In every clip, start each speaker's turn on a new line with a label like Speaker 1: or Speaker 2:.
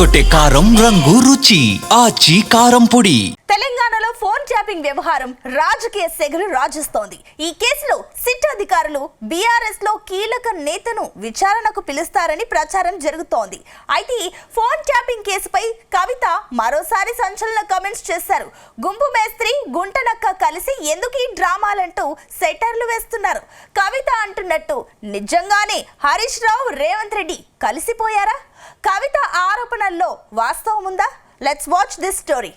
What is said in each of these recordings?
Speaker 1: అదరగొట్టే కారం రంగు రుచి ఆచి కారం పొడి.
Speaker 2: తెలంగాణలో ఫోన్ ట్యాపింగ్ వ్యవహారం రాజకీయ సెగలు రాజుస్తోంది. ఈ కేసులో సిట్ అధికారులు బీఆర్ఎస్ లో కీలక నేతను విచారణకు పిలుస్తారని ప్రచారం జరుగుతోంది. అయితే ఫోన్ ట్యాపింగ్ కేసుపై కవిత మరోసారి సంచలన కామెంట్స్ చేశారు. గుంపు మేస్త్రి గుంటనక్క కలిసి ఎందుకు ఈ డ్రామాలంటూ సెటర్లు వేస్తున్నారు. కవిత అంటున్నట్టు నిజంగానే హరీష్ రావు రేవంత్ రెడ్డి కలిసిపోయారా? కవిత ఆరోపణల్లో వాస్తవం ఉందా? Let's watch this story.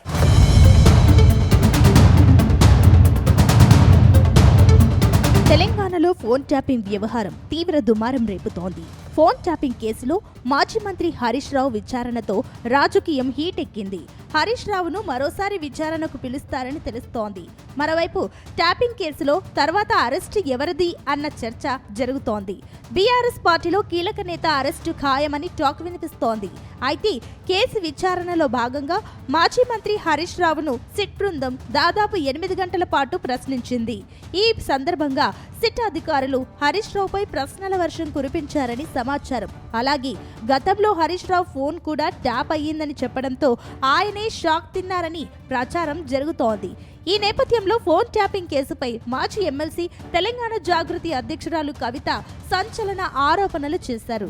Speaker 3: తెలంగాణలో ఫోన్ ట్యాపింగ్ వ్యవహారం తీవ్ర దుమారం రేపుతోంది. ఫోన్ ట్యాపింగ్ కేసులో మాజీ మంత్రి హరీష్ రావు విచారణతో రాజకీయం హీటెక్కింది. హరీష్ రావును మరోసారి విచారణకు పిలుస్తారని తెలుస్తోంది. మరోవైపు ట్యాపింగ్ కేసులో తర్వాత అరెస్టు ఎవరిది అన్న చర్చ జరుగుతోంది. బీఆర్ఎస్ పార్టీలో కీలక నేత అరెస్టు ఖాయమని టాక్ వినిపిస్తోంది. అయితే కేసు విచారణలో భాగంగా మాజీ మంత్రి హరీష్ రావును సిట్ బృందం దాదాపు 8 గంటల పాటు ప్రశ్నించింది. ఈ సందర్భంగా సిట్ అధికారులు హరీష్ రావుపై ప్రశ్నల వర్షం కురిపించారని సమాచారం. అలాగే గతంలో హరీష్ రావు ఫోన్ కూడా ట్యాప్ అయ్యిందని చెప్పడంతో ఆయనే షాక్ తిన్నారని ప్రచారం జరుగుతోంది. ఈ నేపథ్యంలో ఫోన్ ట్యాపింగ్ కేసుపై మాజీ ఎమ్మెల్సీ తెలంగాణ జాగృతి అధ్యక్షురాలు కవిత సంచలన ఆరోపణలు చేశారు.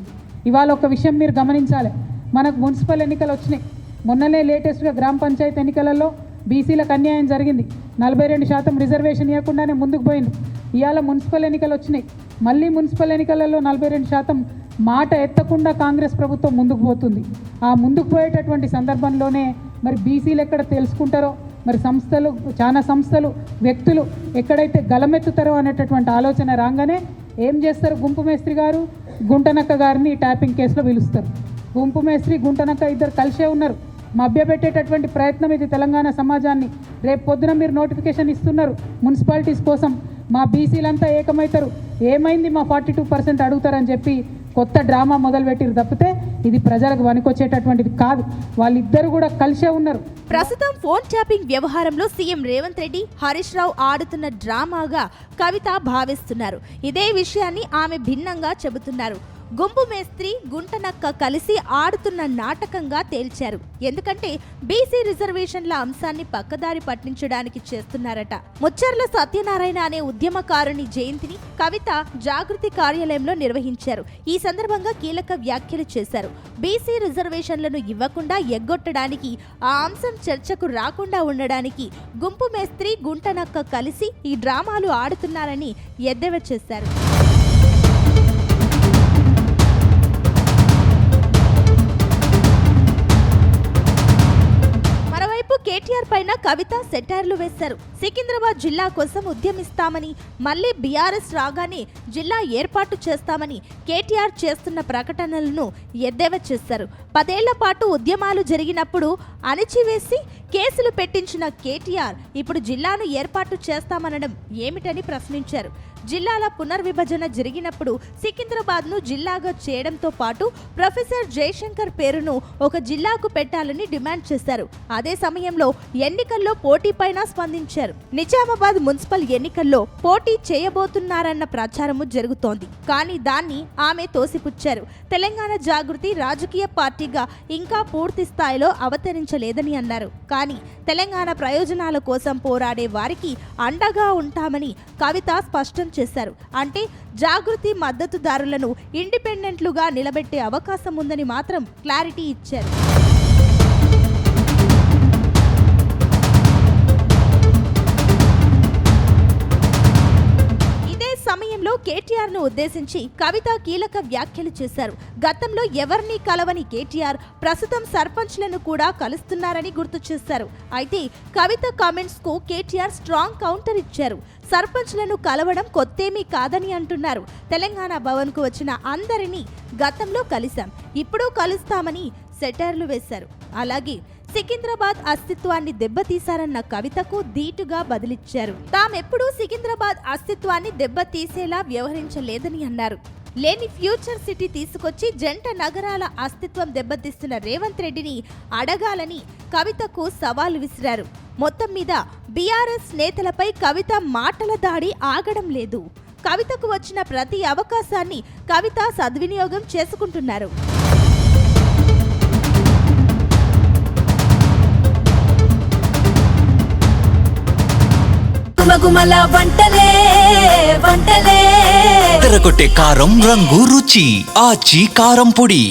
Speaker 4: ఇవాళ ఒక విషయం మీరు గమనించాలి. మనకు మున్సిపల్ ఎన్నికలు వచ్చినాయి. మొన్ననే లేటెస్ట్గా గ్రామ పంచాయతీ ఎన్నికలలో బీసీలకు అన్యాయం జరిగింది. 42% రిజర్వేషన్ ఇవ్వకుండానే ముందుకు పోయింది. ఇవాళ మున్సిపల్ ఎన్నికలు వచ్చినాయి. మళ్ళీ మున్సిపల్ ఎన్నికలలో 42% మాట ఎత్తకుండా కాంగ్రెస్ ప్రభుత్వం ముందుకు పోతుంది. ఆ ముందుకు పోయేటటువంటి సందర్భంలోనే మరి బీసీలు ఎక్కడ తెలుసుకుంటారో, మరి సంస్థలు, చాలా సంస్థలు, వ్యక్తులు ఎక్కడైతే గలమెత్తుతారో అనేటటువంటి ఆలోచన రాగానే ఏం చేస్తారు? గుంపు మేస్త్రి గారు గుంటనక్క గారిని ట్యాపింగ్ కేసులో పిలుస్తారు. గుంపు మేస్త్రి గుంటనక్క ఇద్దరు కలిసే ఉన్నారు. మభ్యపెట్టేటటువంటి ప్రయత్నం ఇది తెలంగాణ సమాజాన్ని. రేపు పొద్దున మీరు నోటిఫికేషన్ ఇస్తున్నారు మున్సిపాలిటీస్ కోసం, మా బీసీలంతా ఏకమవుతారు, ఏమైంది మా 42% అడుగుతారని చెప్పి కొత్త డ్రామా మొదలుపెట్టిరు తప్పితే ఇది ప్రజలకు వనికొచ్చేటటువంటిది కాదు. వాళ్ళిద్దరు కూడా కలిసే ఉన్నారు.
Speaker 3: ప్రస్తుతం ఫోన్ ట్యాపింగ్ వ్యవహారంలో సీఎం రేవంత్ రెడ్డి హరీష్ రావు ఆడుతున్న డ్రామాగా కవిత భావిస్తున్నారు. ఇదే విషయాన్ని ఆమె భిన్నంగా చెబుతున్నారు. గుంపు మేస్త్రి గుంటనక్క కలిసి ఆడుతున్న నాటకంగా తేల్చారు. ఎందుకంటే బీసీ రిజర్వేషన్ల అంశాన్ని పక్కదారి పట్టించడానికి చేస్తున్నారట. ముచ్చర్ల సత్యనారాయణ అనే ఉద్యమకారుని జయంతిని కవిత జాగృతి కార్యాలయంలో నిర్వహించారు. ఈ సందర్భంగా కీలక వ్యాఖ్యలు చేశారు. బీసీ రిజర్వేషన్లను ఇవ్వకుండా ఎగ్గొట్టడానికి, ఆ అంశం చర్చకు రాకుండా ఉండడానికి గుంపు మేస్త్రి గుంటనక్క కలిసి ఈ డ్రామాలు ఆడుతున్నారని ఎద్దేవా చేశారు. కేటీఆర్ పైన కవిత సెటైర్లు వేశారు. సికింద్రాబాద్ జిల్లా కోసం ఉద్యమిస్తామని, మళ్లీ బీఆర్ఎస్ రాగానే జిల్లా ఏర్పాటు చేస్తామని కేటీఆర్ చేస్తున్న ప్రకటనలను ఎద్దేవా చేశారు. 10 ఏళ్ల పాటు ఉద్యమాలు జరిగినప్పుడు అణిచివేసి కేసులు పెట్టించిన కేటీఆర్ ఇప్పుడు జిల్లాను ఏర్పాటు చేస్తామనడం ఏమిటని ప్రశ్నించారు. జిల్లాల పునర్విభజన జరిగినప్పుడు సికింద్రాబాద్ను జిల్లాగా చేయడంతో పాటు ప్రొఫెసర్ జయశంకర్ పేరును ఒక జిల్లాకు పెట్టాలని డిమాండ్ చేశారు. అదే సమయంలో ఎన్నికల్లో పోటీపైన స్పందించారు. నిజామాబాద్ మున్సిపల్ ఎన్నికల్లో పోటీ చేయబోతున్నారన్న ప్రచారము జరుగుతోంది. కానీ దాన్ని ఆమె తోసిపుచ్చారు. తెలంగాణ జాగృతి రాజకీయ పార్టీగా ఇంకా పూర్తి స్థాయిలో అవతరించలేదని అన్నారు. కానీ తెలంగాణ ప్రయోజనాల కోసం పోరాడే వారికి అండగా ఉంటామని కవిత స్పష్టం చేశారు. అంటే జాగృతి మద్దతుదారులను ఇండిపెండెంట్లుగా నిలబెట్టే అవకాశం ఉందని మాత్రం క్లారిటీ ఇచ్చారు. సమయంలో కేటీఆర్ ను ఉద్దేశించి కవిత కీలక వ్యాఖ్యలు చేశారు. గతంలో ఎవరిని కలవని కేటీఆర్ ప్రస్తుతం సర్పంచ్లను కూడా కలుస్తున్నారని గుర్తు చేశారు. అయితే కవిత కామెంట్స్ కు కేటీఆర్ స్ట్రాంగ్ కౌంటర్ ఇచ్చారు. సర్పంచ్లను కలవడం కొత్తేమీ కాదని అంటున్నారు. తెలంగాణ భవన్ కు వచ్చిన అందరినీ గతంలో కలిశాం, ఇప్పుడు కలుస్తామని సెటైర్లు వేశారు. అలాగే సికింద్రాబాద్ అస్తిత్వాన్ని దెబ్బతీశారన్న కవితకు ధీటుగా బదిలిచ్చారు. తామెప్పుడూ సికింద్రాబాద్ అస్తిత్వాన్ని దెబ్బతీసేలా వ్యవహరించలేదని అన్నారు. లేని ఫ్యూచర్ సిటీ తీసుకొచ్చి జంట నగరాల అస్తిత్వం దెబ్బతీస్తున్న రేవంత్ రెడ్డిని అడగాలని కవితకు సవాల్ విసిరారు. మొత్తం మీద బీఆర్ఎస్ నేతలపై కవిత మాటల దాడి ఆగడం లేదు. కవితకు వచ్చిన ప్రతి అవకాశాన్ని కవిత సద్వినియోగం చేసుకుంటున్నారు.
Speaker 5: గుమగుమల వంటలే వంటలే
Speaker 1: తెరకొట్టే కారం రంగు రుచి ఆచి కారం పొడి.